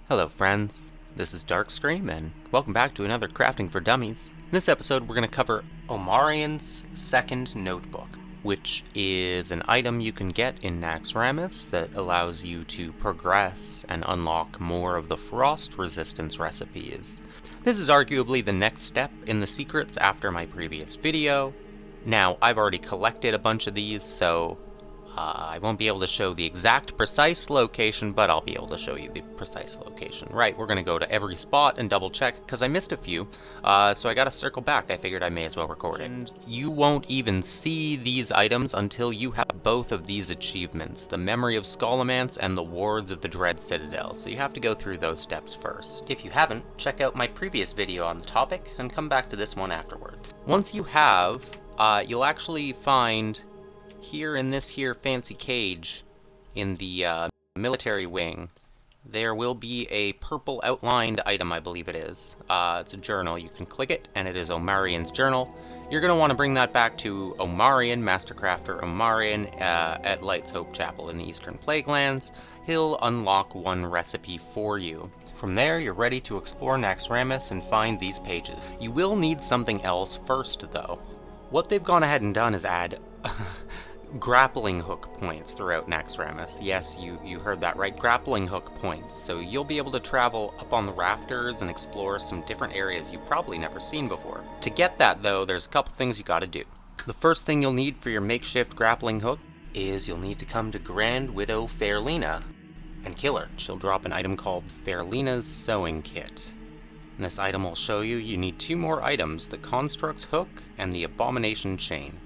Hello friends, this is Darkstream and welcome back to another Crafting for Dummies. In this episode we're going to cover Omarion's second notebook, which is an item you can get in Naxxramas that allows you to progress and unlock more of the frost resistance recipes. This is arguably the next step in the secrets after my previous video. Now, I've already collected a bunch of these, so I won't be able to show the exact precise location, but I'll be able to show you the precise location. Right, we're going to go to every spot and double check, because I missed a few, so I got to circle back. I figured I may as well record it. And you won't even see these items until you have both of these achievements, the Memory of Skullsmash and the Wards of the Dread Citadel, so you have to go through those steps first. If you haven't, check out my previous video on the topic, and come back to this one afterwards. Once you have, you'll actually find here in this here fancy cage in the military wing, there will be a purple outlined item, I believe it is. It's a journal. You can click it, and it is Omarion's journal. You're going to want to bring that back to Omarion, Mastercrafter Omarion, at Light's Hope Chapel in the Eastern Plaguelands. He'll unlock one recipe for you. From there, you're ready to explore Naxxramas and find these pages. You will need something else first, though. What they've gone ahead and done is add grappling hook points throughout Naxxramas. Yes, you heard that right, grappling hook points. So you'll be able to travel up on the rafters and explore some different areas you've probably never seen before. To get that though, there's a couple things you gotta do. The first thing you'll need for your makeshift grappling hook is you'll need to come to Grand Widow Fairlina and kill her. She'll drop an item called Fairlina's Sewing Kit. And this item will show you need two more items, the Construct's Hook and the Abomination Chain.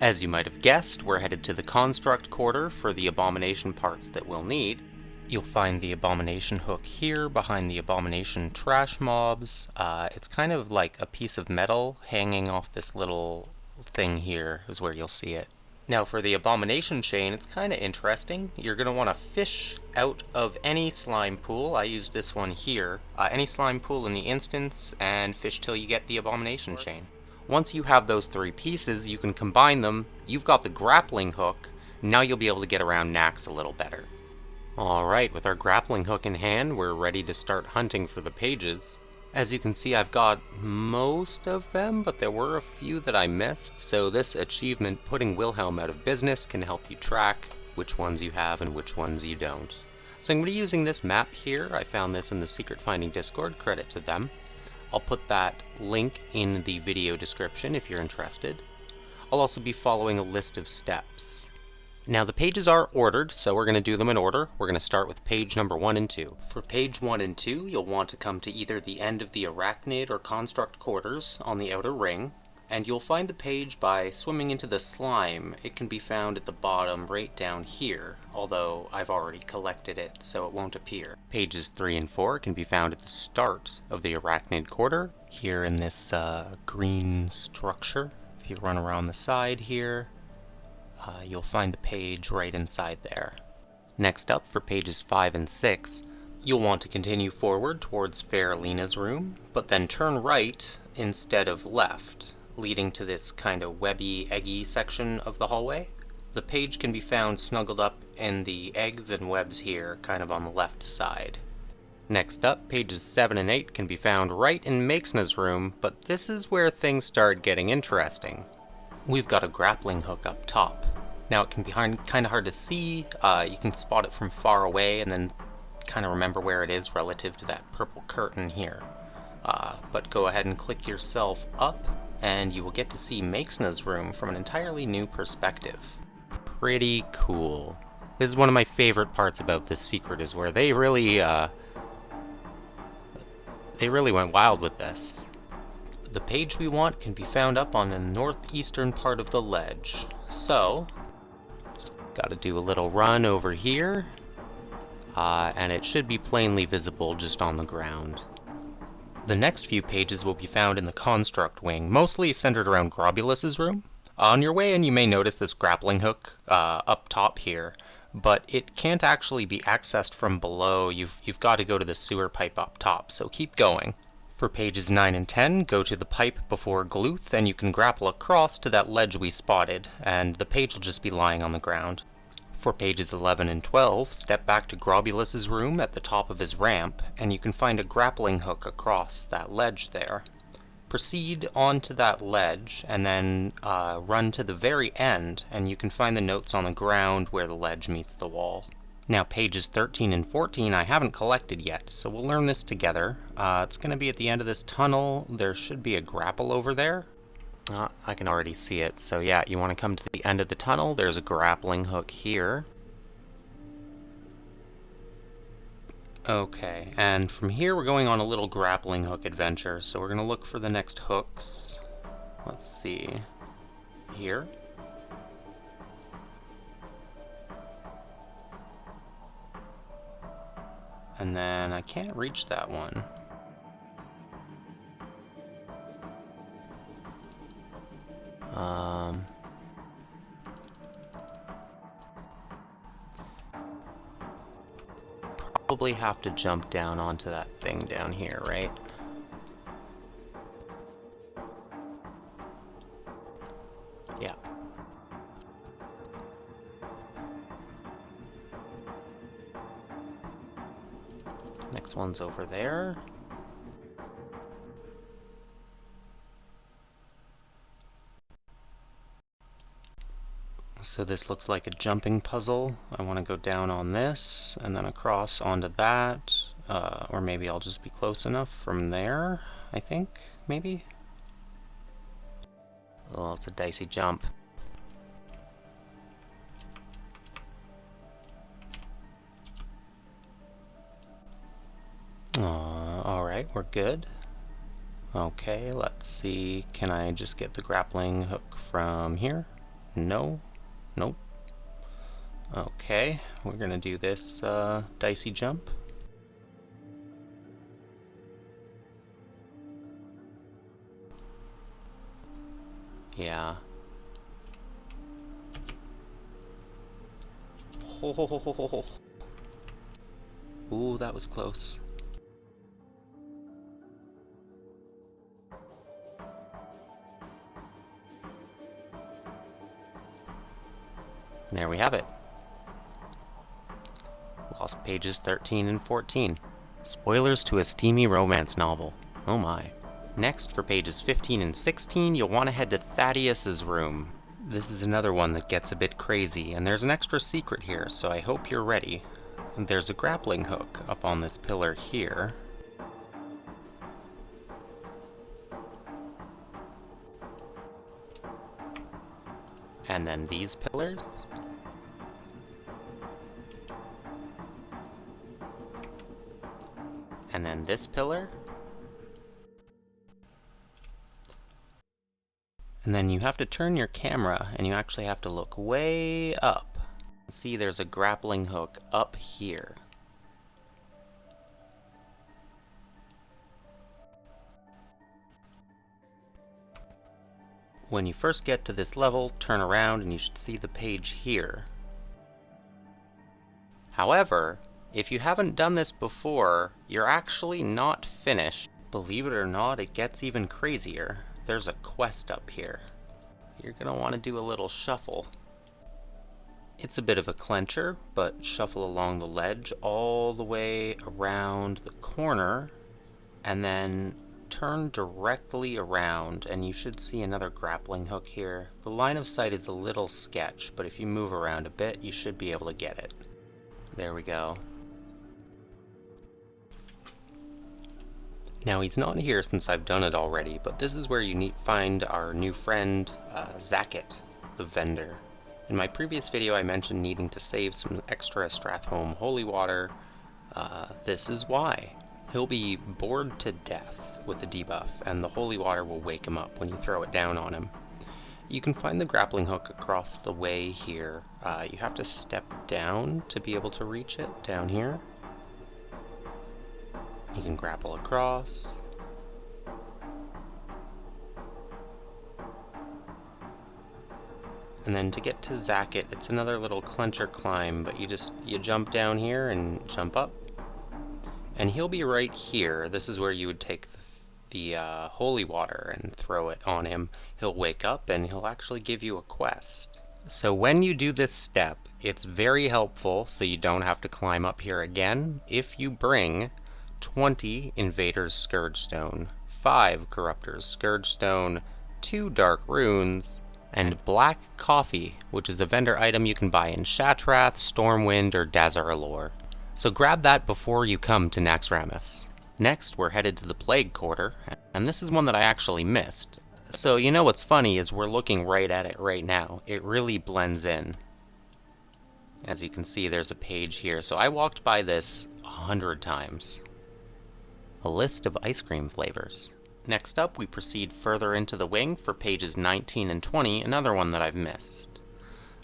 As you might have guessed, we're headed to the Construct Quarter for the Abomination parts that we'll need. You'll find the Abomination hook here behind the Abomination trash mobs. It's kind of like a piece of metal hanging off this little thing here is where you'll see it. Now for the Abomination chain, it's kind of interesting. You're going to want to fish out of any slime pool. I used this one here. Any slime pool in the instance, and fish till you get the Abomination chain. Once you have those three pieces, you can combine them. You've got the grappling hook. Now you'll be able to get around Naxx a little better. Alright, with our grappling hook in hand, we're ready to start hunting for the pages. As you can see, I've got most of them, but there were a few that I missed, so this achievement, Putting Wilhelm Out of Business, can help you track which ones you have and which ones you don't. So I'm going to be using this map here. I found this in the Secret Finding Discord, credit to them. I'll put that link in the video description if you're interested. I'll also be following a list of steps. Now the pages are ordered, so we're going to do them in order. We're going to start with page number 1 and 2. For page 1 and 2, you'll want to come to either the end of the Arachnid or Construct Quarters on the outer ring, and you'll find the page by swimming into the slime. It can be found at the bottom right down here, although I've already collected it, so it won't appear. Pages 3 and 4 can be found at the start of the Arachnid Quarter, here in this green structure. If you run around the side here, you'll find the page right inside there. Next up, for pages 5 and 6, you'll want to continue forward towards Fairlina's room, but then turn right instead of left, leading to this kind of webby, eggy section of the hallway. The page can be found snuggled up in the eggs and webs here, kind of on the left side. Next up, pages 7 and 8 can be found right in Makeshift's room, but this is where things start getting interesting. We've got a grappling hook up top. Now it can be kind of hard to see. You can spot it from far away and then kind of remember where it is relative to that purple curtain here. But go ahead and click yourself up, and you will get to see Makeshift's room from an entirely new perspective. Pretty cool. This is one of my favorite parts about this secret, is where they really went wild with this. The page we want can be found up on the northeastern part of the ledge. So, just gotta do a little run over here, and it should be plainly visible just on the ground. The next few pages will be found in the Construct Wing, mostly centered around Grobulus's room. On your way in, you may notice this grappling hook up top here, but it can't actually be accessed from below. You've got to go to the sewer pipe up top, so keep going. For pages 9 and 10, go to the pipe before Gluth, and you can grapple across to that ledge we spotted, and the page will just be lying on the ground. For pages 11 and 12, step back to Grobulus's room at the top of his ramp, and you can find a grappling hook across that ledge there. Proceed onto that ledge, and then run to the very end, and you can find the notes on the ground where the ledge meets the wall. Now, pages 13 and 14 I haven't collected yet, so we'll learn this together. It's going to be at the end of this tunnel. There should be a grapple over there. I can already see it, so yeah, you want to come to the end of the tunnel. There's a grappling hook here. Okay, and from here we're going on a little grappling hook adventure, so we're going to look for the next hooks. Let's see. Here. And then I can't reach that one. Probably have to jump down onto that thing down here, right? Yeah. Next one's over there. So this looks like a jumping puzzle. I want to go down on this, and then across onto that, or maybe I'll just be close enough from there, I think, maybe? Well, it's a dicey jump. Alright, we're good. Okay, let's see, can I just get the grappling hook from here? No. Nope. Okay, we're gonna do this dicey jump. Yeah. Ho ho ho ho ho ho. Ooh, that was close. There we have it. Lost pages 13 and 14. Spoilers to a steamy romance novel. Oh my. Next, for pages 15 and 16, you'll want to head to Thaddeus's room. This is another one that gets a bit crazy, and there's an extra secret here, so I hope you're ready. There's a grappling hook up on this pillar here. And then these pillars. And then this pillar. And then you have to turn your camera, and you actually have to look way up. See, there's a grappling hook up here. When you first get to this level, turn around and you should see the page here. However, if you haven't done this before, you're actually not finished. Believe it or not, it gets even crazier. There's a quest up here. You're gonna want to do a little shuffle. It's a bit of a clencher, but shuffle along the ledge all the way around the corner, and then turn directly around, and you should see another grappling hook here. The line of sight is a little sketch, but if you move around a bit, you should be able to get it. There we go. Now, he's not here since I've done it already, but this is where you find our new friend, Zackett, the vendor. In my previous video, I mentioned needing to save some extra Stratholme holy water. This is why. He'll be bored to death with the debuff, and the holy water will wake him up when you throw it down on him. You can find the grappling hook across the way here. You have to step down to be able to reach it, down here. You can grapple across. And then to get to Zackett, it's another little clencher climb, but you jump down here and jump up. And he'll be right here. This is where you would take the holy water and throw it on him. He'll wake up and he'll actually give you a quest. So when you do this step, it's very helpful so you don't have to climb up here again if you bring 20 Invaders Scourgestone, 5 Corruptors Scourgestone, 2 Dark Runes, and Black Coffee, which is a vendor item you can buy in Shatrath, Stormwind, or Dazar'alor. So grab that before you come to Naxxramas. Next, we're headed to the Plague Quarter, and this is one that I actually missed. So you know what's funny is we're looking right at it right now. It really blends in. As you can see, there's a page here. So I walked by this 100 times. A list of ice cream flavors. Next up, we proceed further into the wing for pages 19 and 20, another one that I've missed.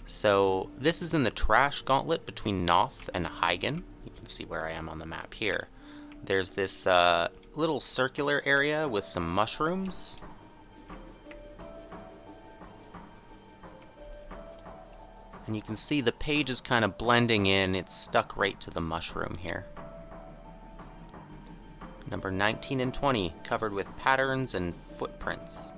So this is in the trash gauntlet between Noth and Hygen. You can see where I am on the map here. There's this little circular area with some mushrooms. And you can see the page is kind of blending in. It's stuck right to the mushroom here. Number 19 and 20, covered with patterns and footprints.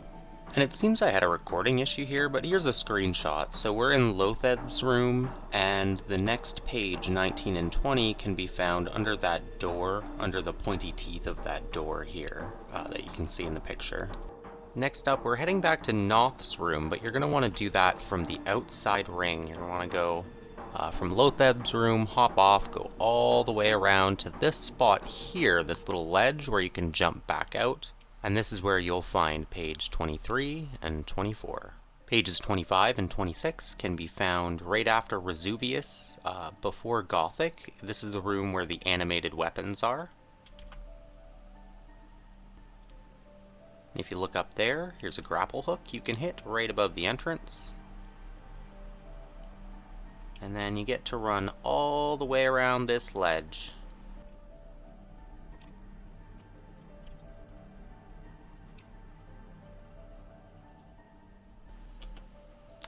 And it seems I had a recording issue here, but here's a screenshot. So we're in Lothed's room, and the next page, 19 and 20, can be found under that door, under the pointy teeth of that door here, that you can see in the picture. Next up, we're heading back to Noth's room, but you're going to want to do that from the outside ring. You're going to want to go from Lothed's room, hop off, go all the way around to this spot here, this little ledge where you can jump back out. And this is where you'll find page 23 and 24. Pages 25 and 26 can be found right after Resuvius, before Gothic. This is the room where the animated weapons are. If you look up there, here's a grapple hook you can hit right above the entrance. And then you get to run all the way around this ledge.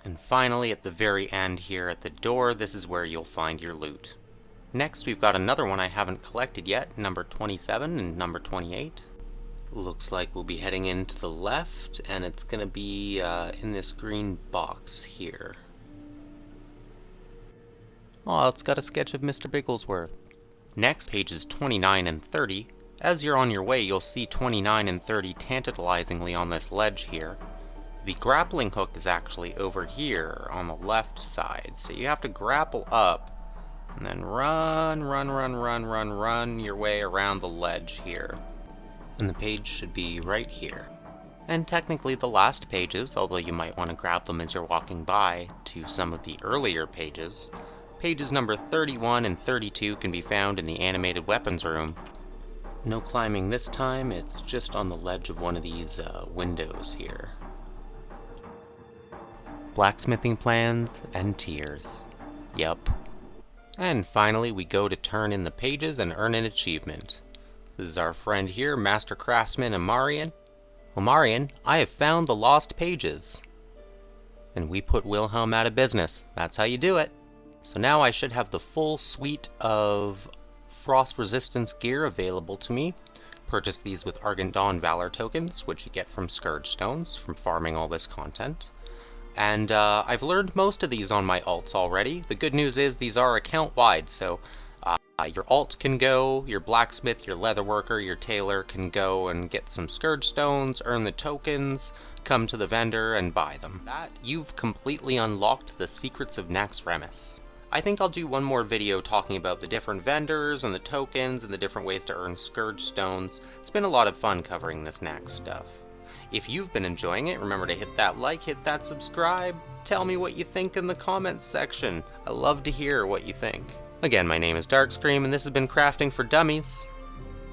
And finally, at the very end here at the door, this is where you'll find your loot. Next, we've got another one I haven't collected yet, number 27 and number 28. Looks like we'll be heading in to the left, and it's going to be in this green box here. Oh, it's got a sketch of Mr. Bigglesworth. Next, pages 29 and 30. As you're on your way, you'll see 29 and 30 tantalizingly on this ledge here. The grappling hook is actually over here on the left side, so you have to grapple up and then run your way around the ledge here. And the page should be right here. And technically the last pages, although you might want to grab them as you're walking by to some of the earlier pages. Pages number 31 and 32 can be found in the animated weapons room. No climbing this time, it's just on the ledge of one of these windows here. Blacksmithing plans and tears. Yup. And finally we go to turn in the pages and earn an achievement. This is our friend here, Master Craftsman Omarion. Omarion, I have found the lost pages. And we put Wilhelm out of business. That's how you do it. So now I should have the full suite of frost resistance gear available to me. Purchase these with Argent Dawn Valor tokens, which you get from Scourge Stones from farming all this content. And I've learned most of these on my alts already. The good news is these are account-wide, so your alt can go, your blacksmith, your leatherworker, your tailor can go and get some Scourge Stones, earn the tokens, come to the vendor, and buy them. That, you've completely unlocked the secrets of Naxxramas. I think I'll do one more video talking about the different vendors and the tokens and the different ways to earn Scourge Stones. It's been a lot of fun covering this Naxx stuff. If you've been enjoying it, remember to hit that like, hit that subscribe, tell me what you think in the comments section. I love to hear what you think. Again, my name is Darkscream, and this has been Crafting for Dummies.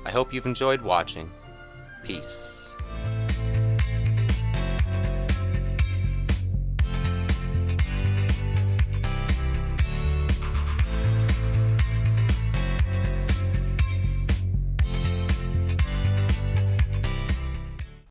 I hope you've enjoyed watching. Peace.